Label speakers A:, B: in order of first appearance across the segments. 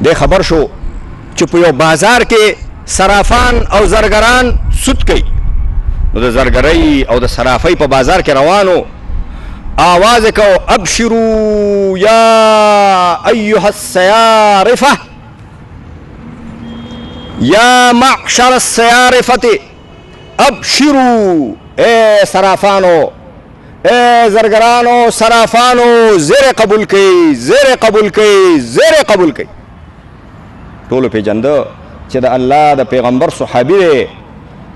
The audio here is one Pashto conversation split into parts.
A: دی خبر شو چې په یو بازار کې صرافان او زرګران سود کوي. نو د زرګرۍ او د صرافۍ په بازار کې روانو، آواز یې کو ابشروا یا ایها السیارفه یا معشر السیارفه ابشروا، اے صرافانو، اے زرګرانو، صرافانو، زیر قبول کړئ، زیر قبول کړئ، زیر قبول کړئ. ټولو پیژنده چې د الله د پیغمبر صحابي دی.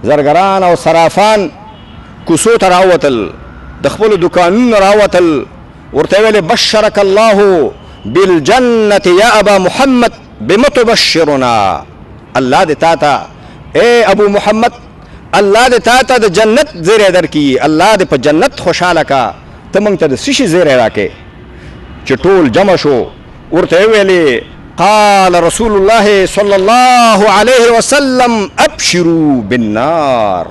A: زرګران او صرافان کوڅو ته راوتل، د خپلو دوکانونو راوتل، ورته یې ویلې بشرک الله بالجنة یا ابا محمد بما تبشرنا. الله دې تا ته اے ابو محمد، الله دې تا ته د جنت زیری درکړي، الله دې په جنت خوشحاله کا، ته موږ ته د څه شي زیری راکې. چې ټول جمع شو، ورته یې ویلې قال رسول الله صلی الله علیه وسلم ابشروا بالنار.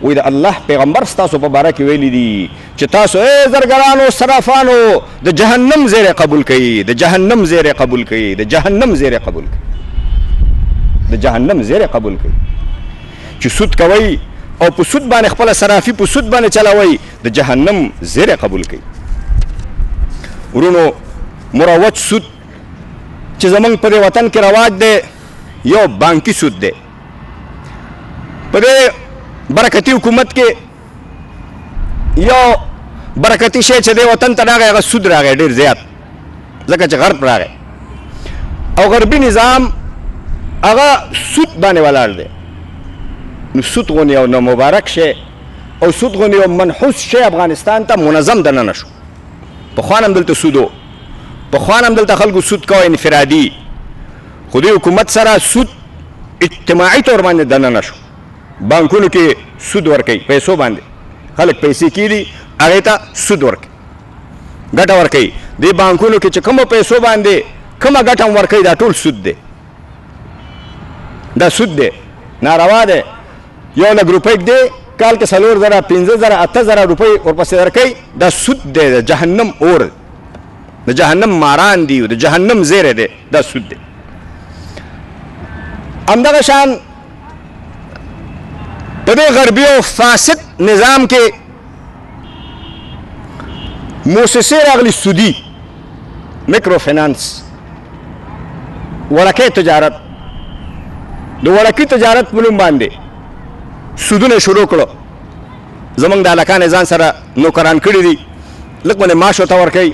A: وی د الله پیغمبر ستاسو په باره کې ویلي دي چې تاسو اے زرګرانو صرافانو د جهنم زیری قبول کړئ، د جهنم زیری قبول کړئ، د جهنم زیری قبول کړئ، د جهنم زیری قبول کړئ. چې سود کوئ او په سود باندې خپله صرافي په سود باندې چلوئ، د جهنم زیری قبول کړئ. ورونو، مروج سود چې زمونږ په دې وطن کې رواج دی، یو بانکي سود دی. په دې برکتي حکومت کې یو برکتي شی چې دې وطن ته راغی، هغه سود راغی ډېر زیات، ځکه چې غرب راغی او غربي نظام هغه سود باندې ولاړ دی. نو سود غونې یو نامبارک شی او سود غونې یو منحوس شی افغانستان ته منظم دننه شو. پخوا هم دلته سود و، پخوا هم دلته خلکو سود کوه انفرادي، خو دې حکومت سره سود اجتماعي طور باندې دننه شو. بانکونو کې سود ورکوي، پیسو باندې خلک پیسې کیدي، هغې ته سود ورکوي، ګټه ورکوي. دې بانکونو کې چې کومو پیسو باندې کومه ګټه هم ورکوي، دا ټول سود دی، دا سود دی، ناروا دی. 1,00,000 روپۍ دی، کال کې 4,000 5,000 8,000 روپۍ ورپسې درکوي، دا سود دی، د جهنم اور، د جهنم ماران دي، د جهنم زیری دی، دا سود دی. همدغه شان په دې غربي او فاسد نظام کې موسسې راغلي سودي، میکرو فینانس، وړکۍ تجارت. د وړکي تجارت په نوم باندې سودونه شروع کړو. زمونږ د هلکان یې ځان سره نوکران کړي دي، لږ باندې معاش ورته ورکوي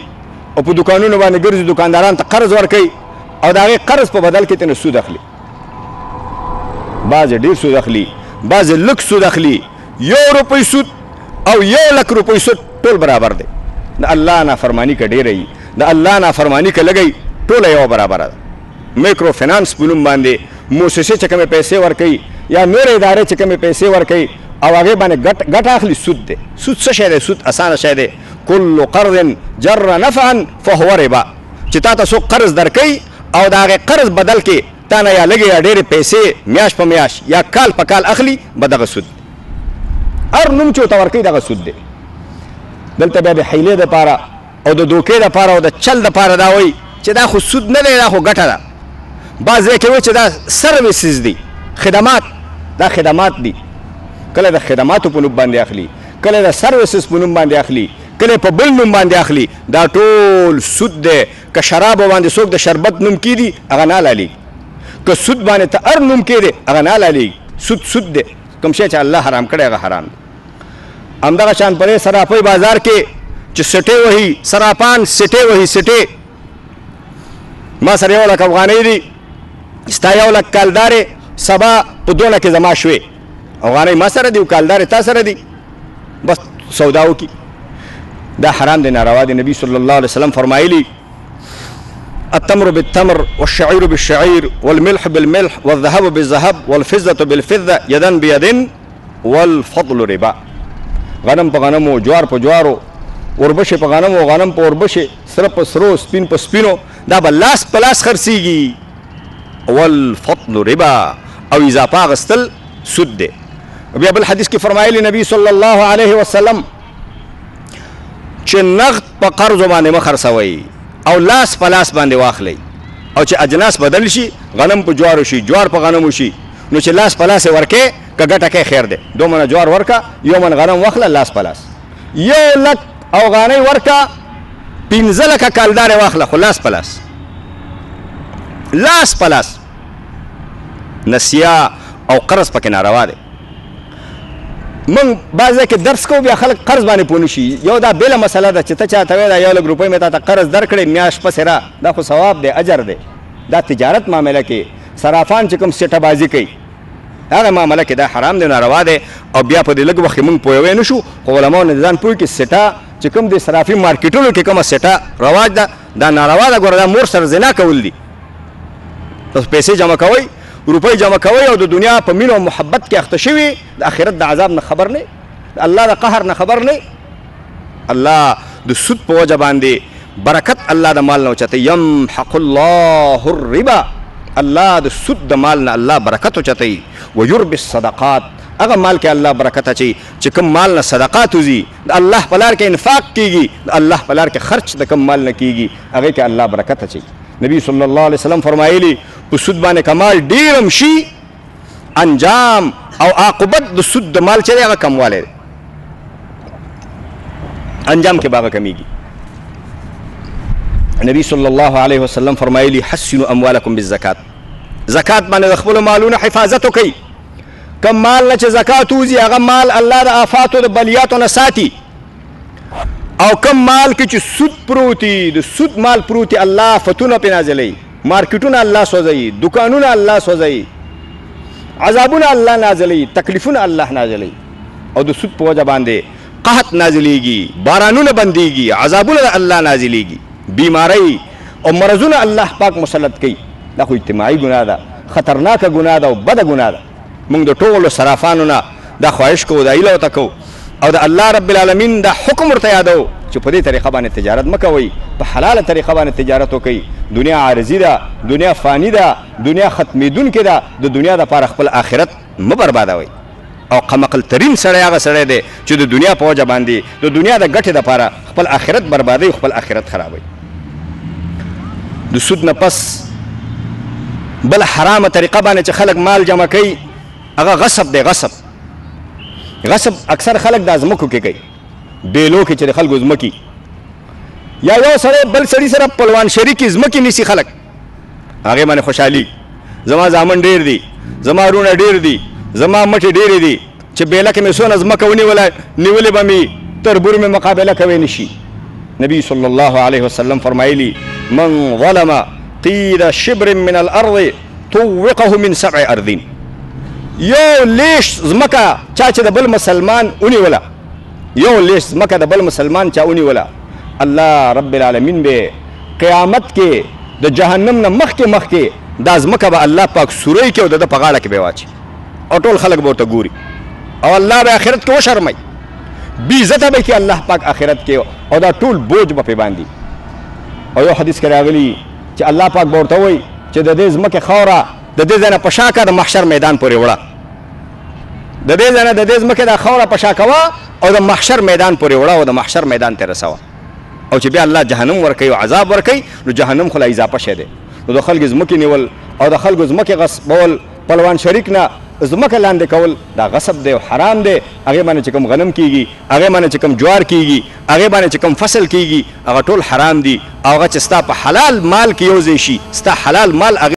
A: او په دوکانونو باندې ګرځي، دوکانداران ته قرض ورکوي او د هغې قرض په بدل کې ترنه سود اخلي. بعضې ډېر سود اخلي، بعضې لږ سود اخلي. 1 روپۍ سود او 1,00,000 روپۍ سود ټول برابر دی. د الله نافرماني که ډېره وي، د الله نافرماني که لږه وي، ټوله یوه برابره ده. میکرو فینانس په نوم باندې موسسې چې کومې پیسې ورکوي یا نورې ادارې چې کومې پیسې ورکوي او هغې باندې ګټه اخلي، سود دی. سود څه شی دی؟ سود اسانه شی دی. کل قرض جر نفعا فهو ربا. چې تا ته څوک قرض درکوي او د هغې قرض بدل کې تا نه یا لږې یا ډېرې پیسې میاشت په میاشت یا کال په کال اخلي، به دغه سود. هر نوم چې ورته ورکوي دغه سود دی. دلته بیا د حیلې دپاره او د دوکې دپاره او د چل دپاره دا وایي چې دا خو سود نه دی، دا خو ګټه ده. بعض ځای کې وایي چې دا سروسز دي، خدمات، دا خدمات دي. کله د خدماتو په نوم باندې اخلي، کله د سروسز په نوم باندې اخلي، کله په بل نوم باندې اخلي. دا ټول سود دی. که شرابو باندې څوک د شربت نوم کیدي، هغه نه حلالېږي. که سود باندې ته هر نوم کیدی، هغه نه حلالېږي. سود دی. کوم شی چې الله حرام کړی هغه حرام دی. همدغه شان په دې صرافۍ بازار کې چې سټې وهي، صرافان سټې وهي، سټې. ما سره 1,00,000 افغانۍ دي، ستا 1,00,000 کالدارې سبا په 2 لکه زما شوې. افغانۍ ما سره دي او کالدارې تا سره دي، بس سودا وکړي. دا حرام دی، ناروا دی. نبی صلی الله علیه وسلم فرمایلی التمر بالتمر والشعير بالشعير والملح بالملح والذهب بالذهب والفضة بالفضة يدا بيد والفضل ربا. غنم په غنمو، جوار په جوارو، وربشې په غنمو، غنم په وربشې، سره په سرو، سپین په سپینو، دا به لاس په لاس خرڅېږي. والفضل ربا، او اضافه اخیستل سود دی. بیا بل حدیث کې فرمایلی نبی صلی الله علیه وسلم چې نغد په قرضو باندې مه خرڅوئ او لاس په لاس باندې واخلئ. او چې اجناس بدل شي غنم په جوارو شي جوار په غنمو شي نو چې لاس په لاس یې ورکې که ګټه کې خیر دی 2 منه جوار ورکه 1 من غنم واخله لاس په لاس 1 لک اوغانۍ ورکه 15 لکه کالدار یې واخله خو لاس په لاس لاس په لاس نسیه او قرض پکې ناروا دی موږ بعض ځای کې درس کوو بیا خلک قرض باندې پوه نه شي یو دا بېله مسله ده چې ته چاته وایې دا 1 لک روپۍ مې تا ته قرض درکړې میاشت پسې را دا خو ثواب دی اجر دی دا تجارت معامله کې صرافان چې کوم سټه بازي کوي هغه معامله کې دا حرام دی ناروا دی او بیا په دې لږ وخت موږ پوهوی نه شو خو علماو نه ځان پوه کړي سټه چې کوم د صرافي مارکیټونو کې کومه سټه رواج ده دا ناروا ده ګوره دا مور سره زنا کول دي تاسو پیسې جمع کوئ روپۍ جمع کوئ او د دنیا په مینه او محبت کې اخته شوي د آخرت د عذاب نه خبر نه د الله د قهر نه خبر نه الله د سود په وجه باندې برکت الله د مال نه اوچتوي یمحق الله الربا الله د سود د مال نه الله برکت اوچتوي ویربي الصدقات هغه مال کې الله برکت اچي چې کوم مال نه صدقات وځي د الله په لار کې انفاق کیږي د الله په لار کې خرچ د کوم مال نه کیږي هغه کې الله برکت اچي نبی صلی الله علیه وسلم فرمایلی په سود باندې کمال ډیرم شي انجام او عاقبت د سود د مال چې هغه کموالی دی انجام کې باغه کمیږي نبی صلی الله علیه وسلم فرمایلی حسنوا اموالکم بالزکات زکات باندې د خپل مالونو حفاظت وکړئ کم مال نه چې زکات وځي هغه مال الله د آفاتو د بلیاتو نه ساتي او کم مال کې چې سود پروتي د سود مال پروتي الله فتونه پې نازلوي مارکیټونه الله سوځوي دکانونه الله سوځوي عذابونه الله نازلوي تکلیفونه الله نازلوي او د سود په وجه باندې قحط نازلیږي بارانونه بندیږي عذابونه د الله نازلیږي بیماری او مرضونه الله پاک مسلط کوي دا خو اجتماعي ګناه ده خطرناکه ګناه ده او بده ګناه ده موږ د ټولو صرافانو نه دا خواهش کوو دا هیله ورته کوو او د الله رب العالمین دا حکم ورته یادو چې په دې طریقه باندې تجارت مه کوئ په حلاله طریقه باندې تجارت وکئ دنیا عارضي ده دنیا فانی ده دنیا ختمېدونکې ده د دنیا دپاره خپل آخرت مه بربادوئ او قمقل ترین سړی هغه سړی دی چې د دنیا په وجه باندې د دنیا د ګټې دپاره خپل آخرت بربادوي خپل آخرت خرابوي د سود نه پس بل حرامه طریقه باندې چې خلک مال جمع کوي هغه غصب دی غصب اکثر خلک د ځمکو کې کوي بیلو کې چې د خلکو ځمکې یا یو سړی بل سړي سره پلوان شریکي ځمکې نیسي خلک هغې باندې خوشحالي زما زامن ډېر دي زما وروڼه ډېر دي زما مټې ډېرې دي چې بیله کې مې څونه ځمکه ونیوله نیولې به مې تربور مې مقابله کوی نه شي نبی صلی الله علیه وسلم فرمایلی من ظلم قید شبر من الارض طوقه من 7 ارضین یو لیش ځمکه چا چې د بل مسلمان ونیوله یو لیش ځمکه د بل مسلمان چا ونیوله الله رب العالمین به قیامت کې د جهنم نه مخکې دا ځمکه به الله پاک سوری کې او د ده په غاړه کې به واچي او ټول خلک به ورته ګوري او الله به آخرت کې وشرموي بې عزته به کړي الله پاک آخرت کې او دا ټول بوج به پرې باندي او یو حدیث کې راغلي چې الله پاک به ورته وایي چې د دې ځمکې خاوره د دې ځای نه په شا کړه د محشر میدان پورې وړه د دې ځای نه د دې ځمکې دا خاوره په شا کوه او د محشر میدان پورې وړه او د محشر میدان ته رسوه او چې بیا الله جهنم ورکوي او عذاب ورکوي نو جهنم خو لا اضافه شی دی نو د خلکو ځمکې نیول او د خلکو ځمکې غصبول پلوان شریک نه ځمکه لاندې کول دا غصب دی او حرام دی هغې باندې چې کوم غنم کیږي هغې باندې چې کوم جوار کیږي هغې باندې چې کوم فصل کیږي هغه ټول حرام دي او هغه چې ستا په حلال مال کې یو ځای شي ستا حلال مال